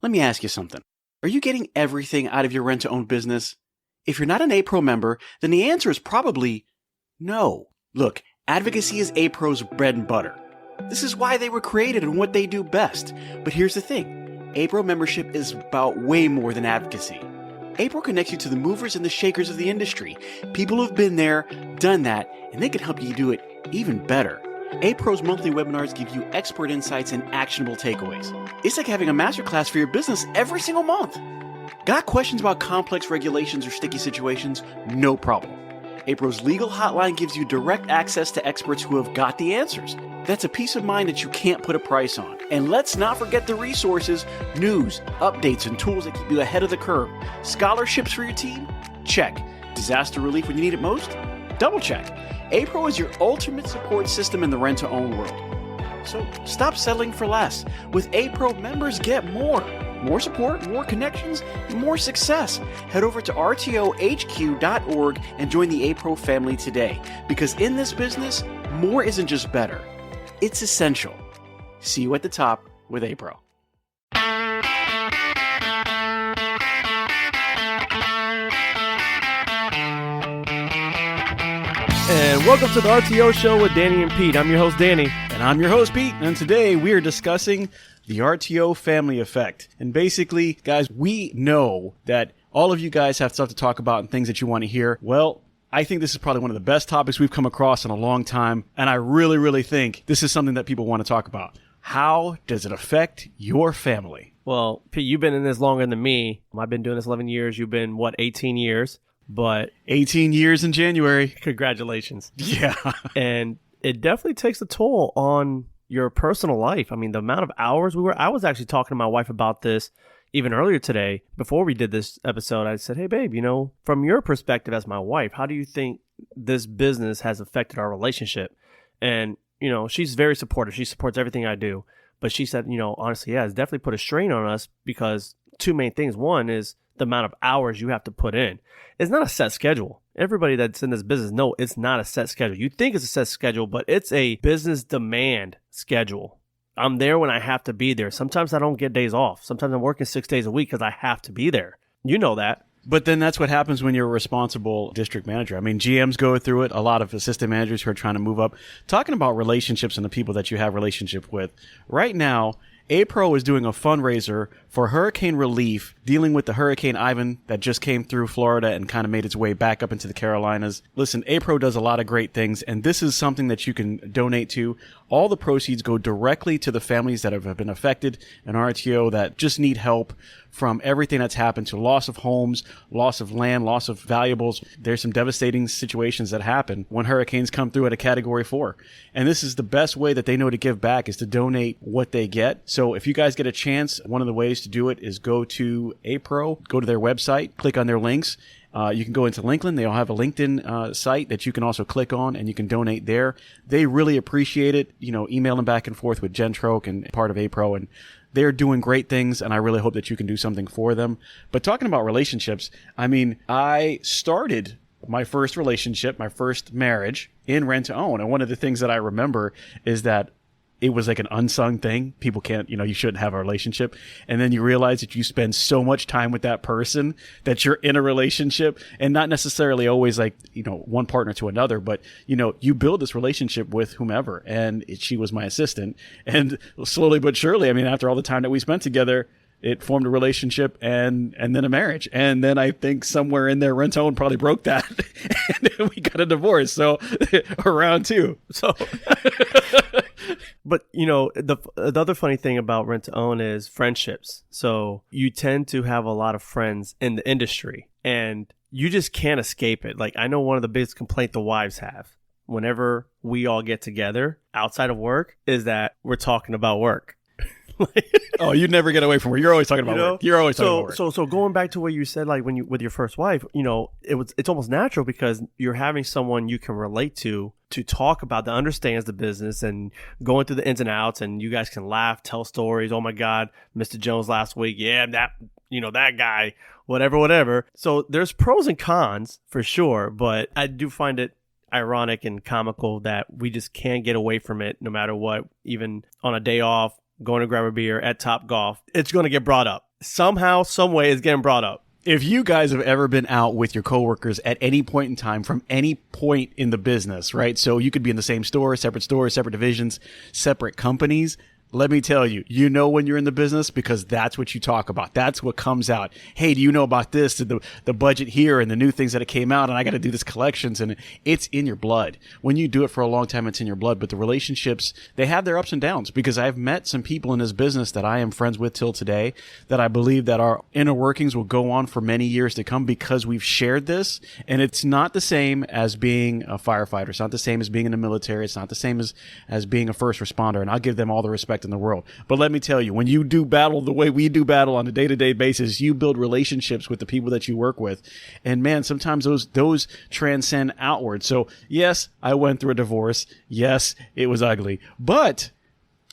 Let me ask you something. Are you getting everything out of your rent-to-own business? If you're not an A-Pro member, then the answer is probably no. Look, advocacy is A-Pro's bread and butter. This is why they were created and what they do best. But here's the thing. A-Pro membership is about way more than advocacy. A-Pro connects you to the movers and the shakers of the industry. People who've been there, done that, and they can help you do it even better. A-Pro's monthly webinars give you expert insights and actionable takeaways. It's like having a masterclass for your business every single month. Got questions about complex regulations or sticky situations? No problem. A-Pro's legal hotline gives you direct access to experts who have got the answers. That's a peace of mind that you can't put a price on. And let's not forget the resources, news, updates, and tools that keep you ahead of the curve. Scholarships for your team? Check. Disaster relief when you need it most? Double check. A-Pro is your ultimate support system in the rent-to-own world. So stop settling for less. With A-Pro, members get more. More support, more connections, and more success. Head over to rtohq.org and join the A-Pro family today. Because in this business, more isn't just better. It's essential. See you at the top with A-Pro. And welcome to the RTO Show with Danny and Pete. I'm your host, Danny. And I'm your host, Pete. And today we are discussing the RTO family effect. And basically, guys, we know that all of you guys have stuff to talk about and things that you want to hear. Well, I think this is probably one of the best topics we've come across in a long time. And I really, really think this is something that people want to talk about. How does it affect your family? Well, Pete, you've been in this longer than me. I've been doing this 11 years. You've been, 18 years? But 18 years in January. Congratulations. Yeah. And it definitely takes a toll on your personal life. I mean, the amount of hours I was actually talking to my wife about this even earlier today. Before we did this episode, I said, hey, babe, from your perspective as my wife, how do you think this business has affected our relationship? And, she's very supportive. She supports everything I do. But she said, honestly, yeah, it's definitely put a strain on us because two main things. One is the amount of hours you have to put in. It's not a set schedule. Everybody that's in this business knows it's not a set schedule. You think it's a set schedule, but it's a business demand schedule. I'm there when I have to be there. Sometimes I don't get days off. Sometimes I'm working 6 days a week because I have to be there. You know that. But then that's what happens when you're a responsible district manager. I mean, GMs go through it. A lot of assistant managers who are trying to move up. Talking about relationships and the people that you have relationship with. Right now, A-Pro is doing a fundraiser for hurricane relief, dealing with the Hurricane Ivan that just came through Florida and kind of made its way back up into the Carolinas. Listen, A-Pro does a lot of great things, and this is something that you can donate to. All the proceeds go directly to the families that have been affected in RTO that just need help from everything that's happened to loss of homes, loss of land, loss of valuables. There's some devastating situations that happen when hurricanes come through at a Category 4. And this is the best way that they know to give back is to donate what they get. So if you guys get a chance, one of the ways to do it is go to A-Pro, go to their website, click on their links. You can go into LinkedIn. They'll have a LinkedIn site that you can also click on and you can donate there. They really appreciate it. Emailing back and forth with Jen Troke and part of A-Pro, and they're doing great things, and I really hope that you can do something for them. But talking about relationships, I mean, I started my first relationship, my first marriage in rent-to-own. And one of the things that I remember is that it was like an unsung thing. People can't, you shouldn't have a relationship. And then you realize that you spend so much time with that person that you're in a relationship, and not necessarily always like, one partner to another, but, you build this relationship with whomever. And she was my assistant. And slowly but surely, I mean, after all the time that we spent together, it formed a relationship and then a marriage. And then I think somewhere in there, rent-to-own probably broke that. And then we got a divorce. So around two. So. But, the other funny thing about rent-to-own is friendships. So you tend to have a lot of friends in the industry, and you just can't escape it. Like, I know one of the biggest complaints the wives have whenever we all get together outside of work is that we're talking about work. Oh, you never get away from work. You're always talking about work. You're always talking about work. So going back to what you said, like when you with your first wife, it's almost natural because you're having someone you can relate to talk about that understands the business and going through the ins and outs, and you guys can laugh, tell stories. Oh my God, Mr. Jones last week, yeah, that guy, whatever. So there's pros and cons for sure, but I do find it ironic and comical that we just can't get away from it no matter what. Even on a day off, going to grab a beer at Top Golf, it's going to get brought up. somehow, some way is getting brought up. If you guys have ever been out with your coworkers at any point in time from any point in the business, right? So you could be in the same store, separate divisions, separate companies. Let me tell you, you know when you're in the business because that's what you talk about. That's what comes out. Hey, do you know about this? The budget here and the new things that it came out and I got to do this collections and it's in your blood. When you do it for a long time, it's in your blood. But the relationships, they have their ups and downs because I've met some people in this business that I am friends with till today that I believe that our inner workings will go on for many years to come because we've shared this. And it's not the same as being a firefighter. It's not the same as being in the military. It's not the same as being a first responder. And I'll give them all the respect in the world. But let me tell you, when you do battle the way we do battle on a day-to-day basis, you build relationships with the people that you work with. And man, sometimes those transcend outward. So yes, I went through a divorce. Yes, it was ugly, but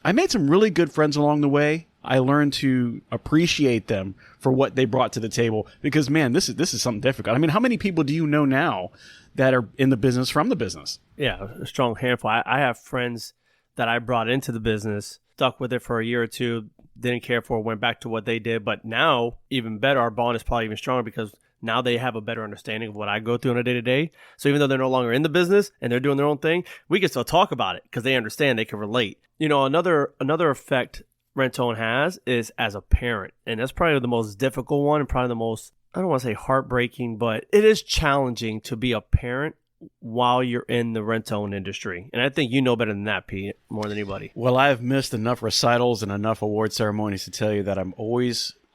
I made some really good friends along the way. I learned to appreciate them for what they brought to the table because man, this is something difficult. I mean, how many people do you know now that are in the business from the business? Yeah, a strong handful. I have friends that I brought into the business, stuck with it for a year or two, didn't care for it, went back to what they did. But now, even better, our bond is probably even stronger because now they have a better understanding of what I go through on a day-to-day. So even though they're no longer in the business and they're doing their own thing, we can still talk about it because they understand, they can relate. You know, another effect rent-to-own has is as a parent. And that's probably the most difficult one and probably the most, I don't want to say heartbreaking, but it is challenging to be a parent while you're in the rent-to-own industry. And I think you know better than that, Pete, more than anybody. Well, I've missed enough recitals and enough award ceremonies to tell you that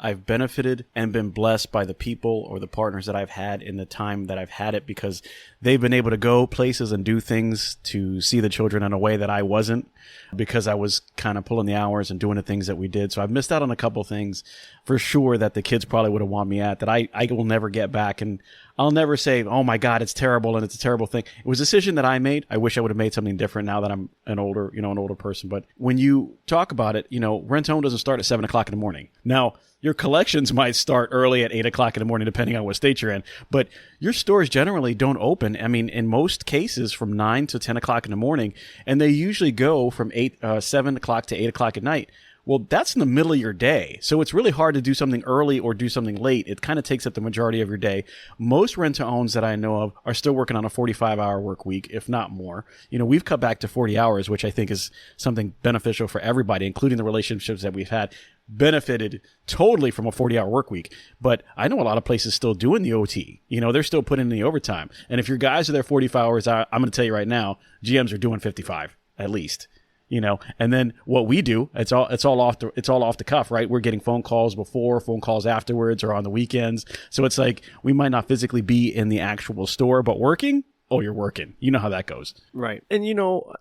I've benefited and been blessed by the people or the partners that I've had in the time that I've had it because they've been able to go places and do things to see the children in a way that I wasn't because I was kind of pulling the hours and doing the things that we did. So I've missed out on a couple things for sure that the kids probably would have wanted me at that I will never get back. And I'll never say, oh my God, it's terrible and it's a terrible thing. It was a decision that I made. I wish I would have made something different now that I'm an older person. But when you talk about it, rent-to-own doesn't start at 7 o'clock in the morning. Now, your collections might start early at 8 o'clock in the morning, depending on what state you're in. But your stores generally don't open, I mean, in most cases, from 9 to 10 o'clock in the morning. And they usually go from 7 o'clock to 8 o'clock at night. Well, that's in the middle of your day. So it's really hard to do something early or do something late. It kind of takes up the majority of your day. Most rent-to-owns that I know of are still working on a 45-hour work week, if not more. We've cut back to 40 hours, which I think is something beneficial for everybody, including the relationships that we've had, benefited totally from a 40-hour work week. But I know a lot of places still doing the OT. They're still putting in the overtime. And if your guys are there 45 hours, I'm going to tell you right now, GMs are doing 55 at least. And then what we do, it's all off the cuff, right? We're getting phone calls before, phone calls afterwards, or on the weekends. So it's like we might not physically be in the actual store, but working. Oh, you're working. You know how that goes. Right. And I'm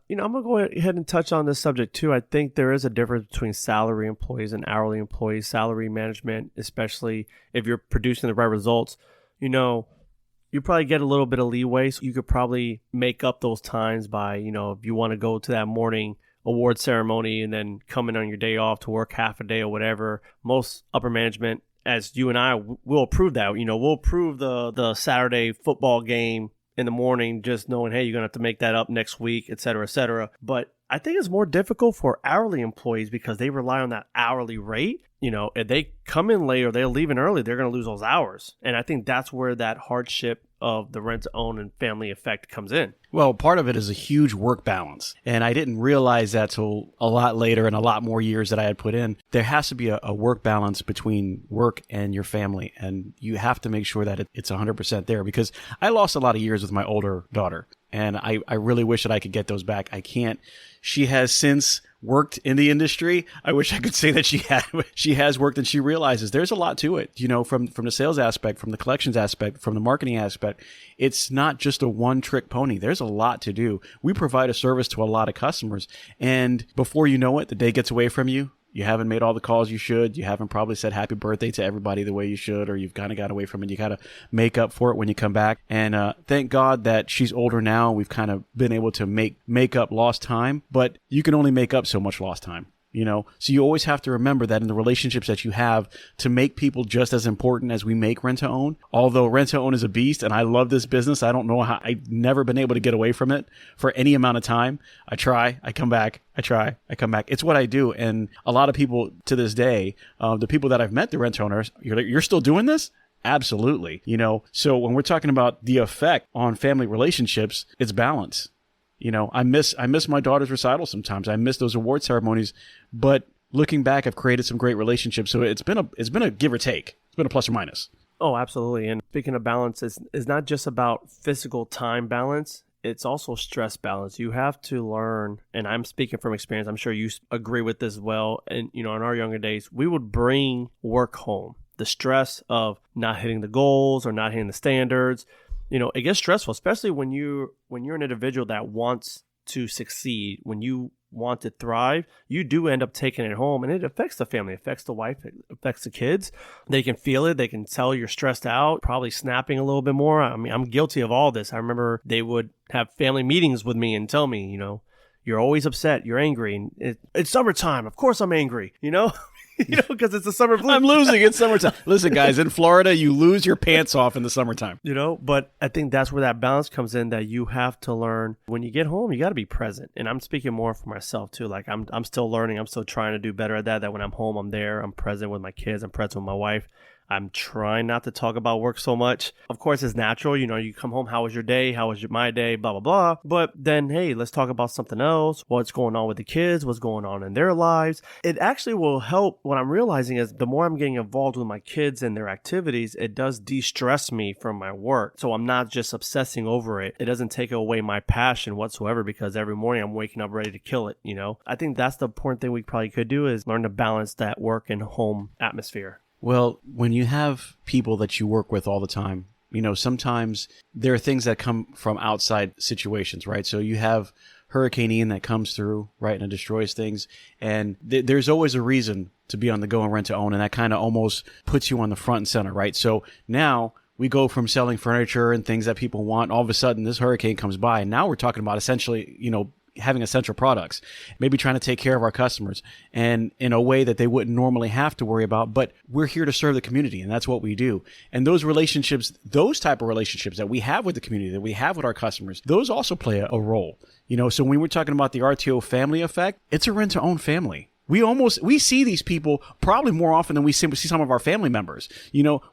gonna go ahead and touch on this subject too. I think there is a difference between salary employees and hourly employees. Salary management, especially if you're producing the right results, you probably get a little bit of leeway. So you could probably make up those times by, if you want to go to that morning award ceremony and then come in on your day off to work half a day or whatever. Most upper management, as you and I will approve that, we'll approve the Saturday football game in the morning, just knowing, hey, you're going to have to make that up next week, et cetera, et cetera. But I think it's more difficult for hourly employees because they rely on that hourly rate. If they come in late or they're leaving early, they're going to lose those hours. And I think that's where that hardship of the rent-to-own and family effect comes in. Well, part of it is a huge work balance. And I didn't realize that till a lot later and a lot more years that I had put in. There has to be a work balance between work and your family. And you have to make sure that it's 100% there because I lost a lot of years with my older daughter. And I really wish that I could get those back. I can't. She has since worked in the industry. I wish I could say that she has worked and she realizes there's a lot to it, from the sales aspect, from the collections aspect, from the marketing aspect. It's not just a one-trick pony. There's a lot to do. We provide a service to a lot of customers. And before you know it, the day gets away from you. You haven't made all the calls you should. You haven't probably said happy birthday to everybody the way you should, or you've kind of got away from it. You got to make up for it when you come back. And thank God that she's older now. We've kind of been able to make up lost time, but you can only make up so much lost time. So you always have to remember that in the relationships that you have, to make people just as important as we make rent to own. Although rent to own is a beast and I love this business, I don't know how I've never been able to get away from it for any amount of time. I try, I come back, I try, I come back. It's what I do. And a lot of people to this day, the people that I've met, the rent owners, you're still doing this? Absolutely. So when we're talking about the effect on family relationships, it's balance. I miss my daughter's recital sometimes. I miss those award ceremonies, but looking back, I've created some great relationships. So it's been a give or take. It's been a plus or minus. Oh, absolutely. And speaking of balance, it's not just about physical time balance. It's also stress balance. You have to learn, and I'm speaking from experience. I'm sure you agree with this as well. And, in our younger days, we would bring work home. The stress of not hitting the goals or not hitting the standards, it gets stressful, especially when you're an individual that wants to succeed, when you want to thrive, you do end up taking it home, and it affects the family, it affects the wife, it affects the kids. They can feel it. They can tell you're stressed out, probably snapping a little bit more. I mean, I'm guilty of all this. I remember they would have family meetings with me and tell me, you're always upset, you're angry, and it's summertime. Of course I'm angry, because it's the summer blues. I'm losing. It's summertime. Listen, guys, in Florida, you lose your pants off in the summertime. But I think that's where that balance comes in, that you have to learn when you get home, you got to be present. And I'm speaking more for myself too. Like I'm still learning. I'm still trying to do better at that when I'm home, I'm there, I'm present with my kids, I'm present with my wife. I'm trying not to talk about work so much. Of course, it's natural. You come home, how was your day? How was my day? Blah, blah, blah. But then, hey, let's talk about something else. What's going on with the kids? What's going on in their lives? It actually will help. What I'm realizing is the more I'm getting involved with my kids and their activities, it does de-stress me from my work. So I'm not just obsessing over it. It doesn't take away my passion whatsoever, because every morning I'm waking up ready to kill it. I think that's the important thing we probably could do, is learn to balance that work and home atmosphere. Well, when you have people that you work with all the time, sometimes there are things that come from outside situations, right? So you have Hurricane Ian that comes through, right, and it destroys things. And there's always a reason to be on the go and rent to own. And that kind of almost puts you on the front and center, right? So now we go from selling furniture and things that people want. All of a sudden, this hurricane comes by. And now we're talking about essentially, having essential products, maybe trying to take care of our customers and in a way that they wouldn't normally have to worry about, but we're here to serve the community, and that's what we do. And those relationships, those type of relationships that we have with the community, that we have with our customers, those also play a role. So when we're talking about the RTO family effect, it's a rent to own family. We see these people probably more often than we see some of our family members.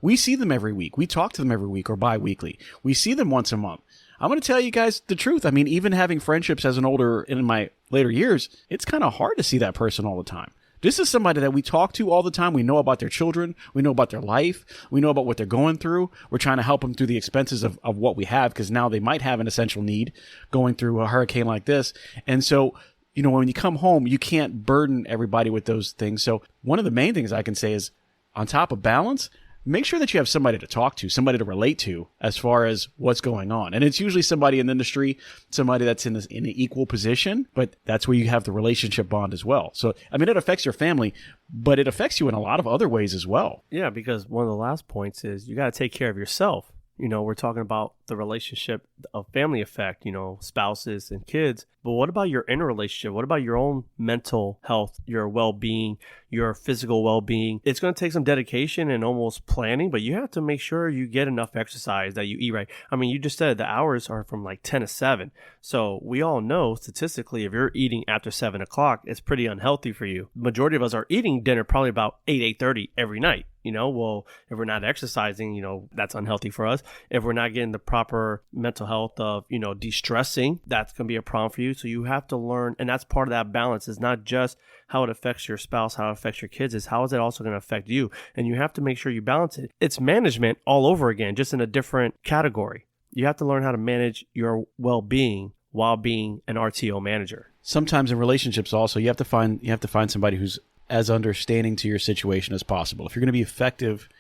We see them every week. We talk to them every week or bi-weekly. We see them once a month. I'm going to tell you guys the truth. I mean, even having friendships in my later years, it's kind of hard to see that person all the time. This is somebody that we talk to all the time. We know about their children. We know about their life. We know about what they're going through. We're trying to help them through the expenses of what we have, because now they might have an essential need going through a hurricane like this. And so, when you come home, you can't burden everybody with those things. So one of the main things I can say is, on top of balance, make sure that you have somebody to talk to, somebody to relate to as far as what's going on. And it's usually somebody in the industry, somebody that's in an equal position, but that's where you have the relationship bond as well. So, I mean, it affects your family, but it affects you in a lot of other ways as well. Yeah, because one of the last points is you got to take care of yourself. We're talking about the relationship of family effect, spouses and kids. But what about your inner relationship? What about your own mental health, your well-being, your physical well-being? It's going to take some dedication and almost planning, but you have to make sure you get enough exercise, that you eat right. I mean, you just said the hours are from like 10 to 7. So we all know statistically, if you're eating after 7 o'clock, it's pretty unhealthy for you. The majority of us are eating dinner probably about 8:30 every night. Well, if we're not exercising, that's unhealthy for us. If we're not getting the proper mental health of, de-stressing, that's going to be a problem for you. So you have to learn, and that's part of that balance. Is not just how it affects your spouse, how it affects your kids, is how is it also going to affect you? And you have to make sure you balance it. It's management all over again, just in a different category. You have to learn how to manage your well-being while being an RTO manager. Sometimes in relationships also, you have to find somebody who's as understanding to your situation as possible. If you're going to be effective,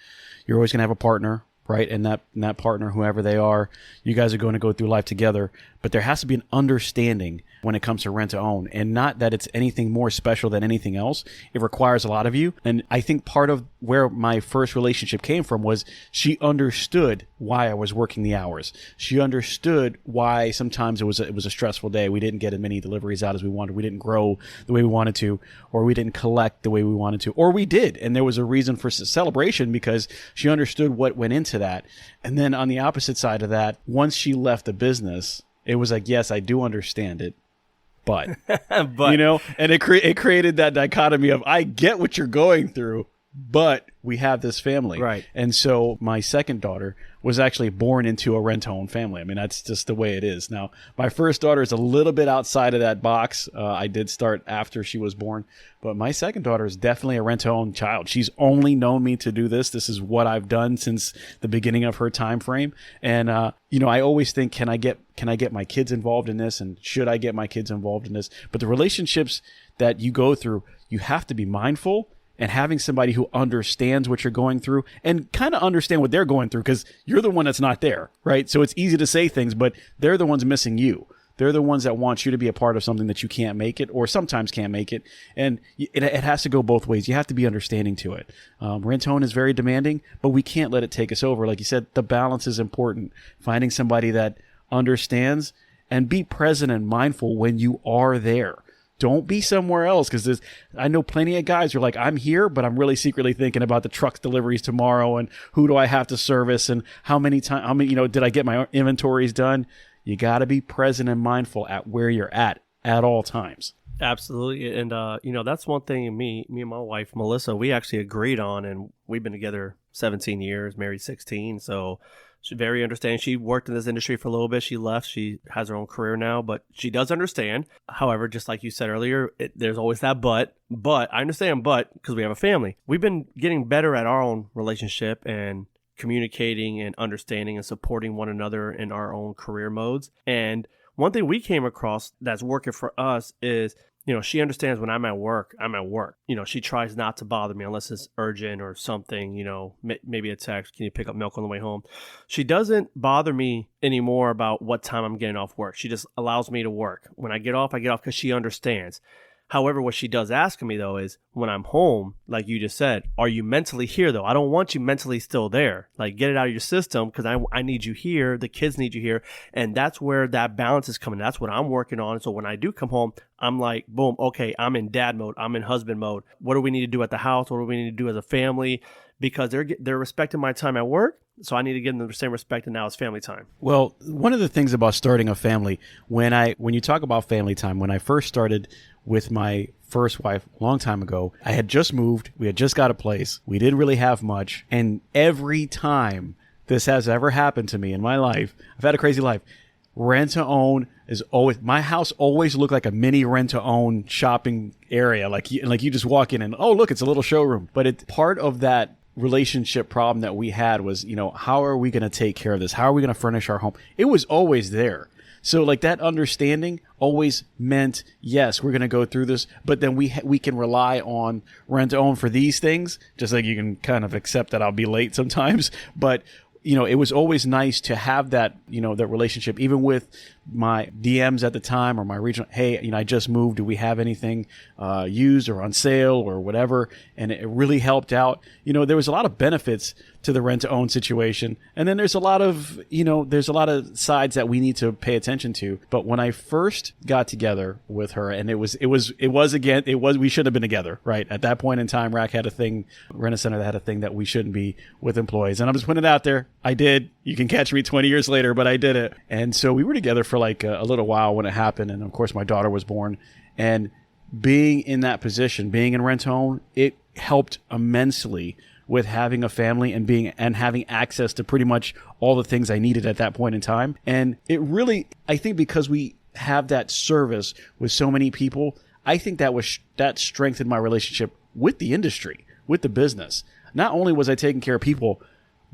you're always going to have a partner, right? And that partner, whoever they are, you guys are going to go through life together. But there has to be an understanding when it comes to rent to own, and not that it's anything more special than anything else. It requires a lot of you. And I think part of where my first relationship came from was she understood why I was working the hours. She understood why sometimes it was a stressful day. We didn't get as many deliveries out as we wanted. We didn't grow the way we wanted to, or we didn't collect the way we wanted to, or we did. And there was a reason for celebration because she understood what went into that. And then on the opposite side of that, once she left the business, it was like, yes, I do understand it. But, but and it created that dichotomy of, I get what you're going through, but we have this family. Right. And so my second daughter was actually born into a rent-to-own family. I mean, that's just the way it is. Now, my first daughter is a little bit outside of that box. I did start after she was born, but my second daughter is definitely a rent-to-own child. She's only known me to do this. This is what I've done since the beginning of her time frame. And, I always think, can I get my kids involved in this? And should I get my kids involved in this? But the relationships that you go through, you have to be mindful. And having somebody who understands what you're going through and kind of understand what they're going through, because you're the one that's not there, right? So it's easy to say things, but they're the ones missing you. They're the ones that want you to be a part of something that you can't make it, or sometimes can't make it. And it has to go both ways. You have to be understanding to it. Rent-to-own is very demanding, but we can't let it take us over. Like you said, the balance is important. Finding somebody that understands and be present and mindful when you are there. Don't be somewhere else, because I know plenty of guys who are like, I'm here, but I'm really secretly thinking about the truck deliveries tomorrow and who do I have to service and how many did I get my inventories done? You got to be present and mindful at where you're at all times. Absolutely. And, that's one thing me and my wife, Melissa, we actually agreed on, and we've been together 17 years, married 16. So she's very understanding. She worked in this industry for a little bit. She left. She has her own career now, but she does understand. However, just like you said earlier, there's always that but I understand, because we have a family. We've been getting better at our own relationship and communicating and understanding and supporting one another in our own career modes. And one thing we came across that's working for us is, she understands when I'm at work, I'm at work. She tries not to bother me unless it's urgent or something, maybe a text, can you pick up milk on the way home? She doesn't bother me anymore about what time I'm getting off work. She just allows me to work. When I get off because she understands. However, what she does ask me, though, is when I'm home, like you just said, are you mentally here, though? I don't want you mentally still there. Like, get it out of your system, because I need you here. The kids need you here. And that's where that balance is coming. That's what I'm working on. So when I do come home, I'm like, boom, okay, I'm in dad mode. I'm in husband mode. What do we need to do at the house? What do we need to do as a family? Because they're respecting my time at work. So I need to give them the same respect, and now it's family time. Well, one of the things about starting a family, when you talk about family time, when I first started with my first wife a long time ago, I had just moved. We had just got a place. We didn't really have much. And every time this has ever happened to me in my life, I've had a crazy life. Rent-to-own is always, my house always looked like a mini rent-to-own shopping area. Like you just walk in and, oh, look, it's a little showroom. But it's part of that relationship problem that we had was, how are we going to take care of this? How are we going to furnish our home? It was always there. So like that understanding always meant, yes, we're going to go through this, but then we can rely on rent to own for these things, just like you can kind of accept that I'll be late sometimes. But, it was always nice to have that, that relationship, even with my DMs at the time or my regional, hey, I just moved. Do we have anything used or on sale or whatever? And it really helped out. There was a lot of benefits to the rent to own situation. And then there's a lot of, sides that we need to pay attention to. But when I first got together with her, and we shouldn't have been together, right? At that point in time, Rent-A-Center had a thing that we shouldn't be with employees. And I'm just putting it out there. I did. You can catch me 20 years later, but I did it. And so we were together for like a little while when it happened. And of course, my daughter was born. And being in that position, being in rent-to-own, it helped immensely with having a family and having access to pretty much all the things I needed at that point in time. And it really, I think because we have that service with so many people, I think that strengthened my relationship with the industry, with the business. Not only was I taking care of people,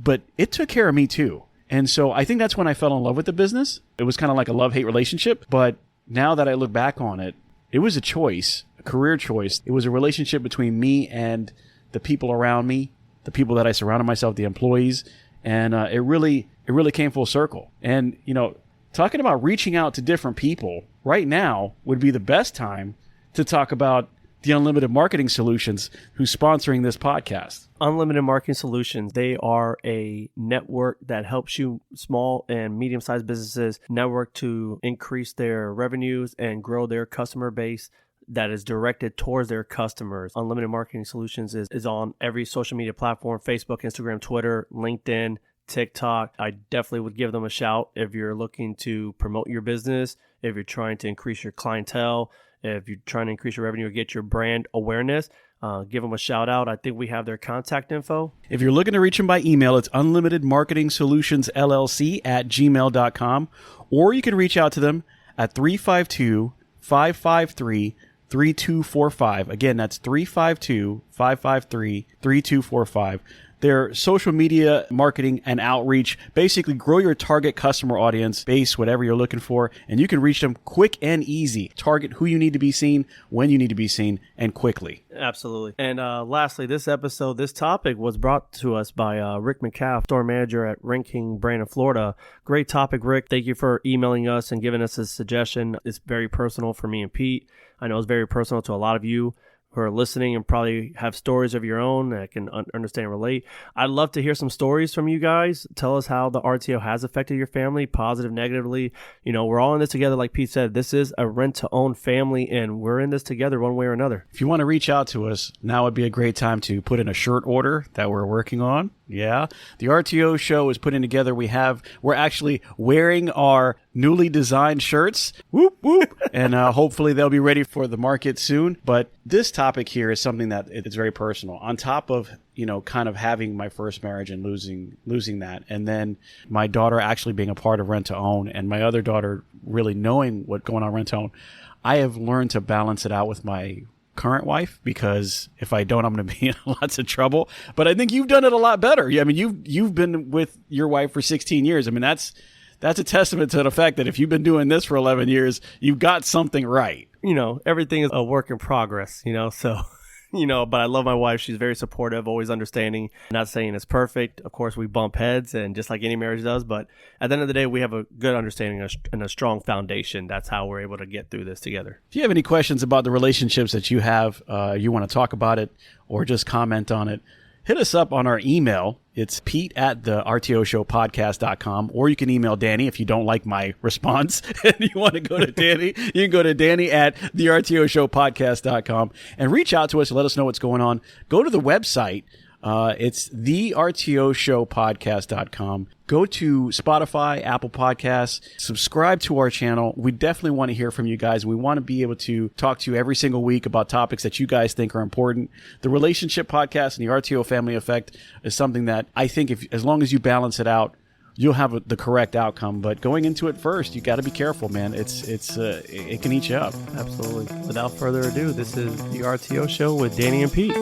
but it took care of me too. And so I think that's when I fell in love with the business. It was kind of like a love-hate relationship. But now that I look back on it, it was a choice, a career choice. It was a relationship between me and the people around me, the people that I surrounded myself, the employees. And it really came full circle. And, talking about reaching out to different people right now would be the best time to talk about the Unlimited Marketing Solutions, who's sponsoring this podcast. Unlimited Marketing Solutions, they are a network that helps you small and medium-sized businesses network to increase their revenues and grow their customer base that is directed towards their customers. Unlimited Marketing Solutions is on every social media platform: Facebook, Instagram, Twitter, LinkedIn, TikTok. I definitely would give them a shout if you're looking to promote your business, if you're trying to increase your clientele, if you're trying to increase your revenue or get your brand awareness. Give them a shout out. I think we have their contact info. If you're looking to reach them by email, it's unlimitedmarketingsolutionsllc@gmail.com, or you can reach out to them at 352-553-3245. Again, that's 352-553-3245. Their social media marketing and outreach, basically grow your target customer audience base, whatever you're looking for, and you can reach them quick and easy. Target who you need to be seen, when you need to be seen, and quickly. Absolutely. And lastly, this topic was brought to us by Rick McCaffrey, store manager at Ring King brand in Florida. Great topic, Rick. Thank you for emailing us and giving us a suggestion. It's very personal for me and Pete. I know it's very personal to a lot of you who are listening and probably have stories of your own that can understand and relate. I'd love to hear some stories from you guys. Tell us how the RTO has affected your family, positive, negatively. You know, we're all in this together. Like Pete said, this is a rent-to-own family, and we're in this together one way or another. If you want to reach out to us, now would be a great time to put in a shirt order that we're working on. Yeah. The RTO show is putting together. We're actually wearing our newly designed shirts. Whoop, whoop. And hopefully they'll be ready for the market soon. But this topic here is something that it's very personal. On top of, kind of having my first marriage and losing that. And then my daughter actually being a part of Rent to Own, and my other daughter really knowing what's going on Rent to Own. I have learned to balance it out with my current wife, because if I don't, I'm going to be in lots of trouble. But I think you've done it a lot better. I mean, you've been with your wife for 16 years. I mean, that's a testament to the fact that if you've been doing this for 11 years, you've got something right. Everything is a work in progress, so, but I love my wife. She's very supportive, always understanding. Not saying it's perfect. Of course, we bump heads, and just like any marriage does. But at the end of the day, we have a good understanding and a strong foundation. That's how we're able to get through this together. If you have any questions about the relationships that you have, you want to talk about it or just comment on it, hit us up on our email. It's pete@thertoshowpodcast.com, or you can email Danny if you don't like my response and you want to go to Danny. You can go to Danny@thertoshowpodcast.com and reach out to us and let us know what's going on. Go to the website. It's thertoshowpodcast.com. Go to Spotify, Apple Podcasts, subscribe to our channel. We definitely want to hear from you guys. We want to be able to talk to you every single week about topics that you guys think are important. The Relationship Podcast and the RTO Family Effect is something that I think as long as you balance it out, you'll have the correct outcome. But going into it first, you got to be careful, man. It can eat you up. Absolutely. Without further ado, this is the RTO Show with Danny and Pete.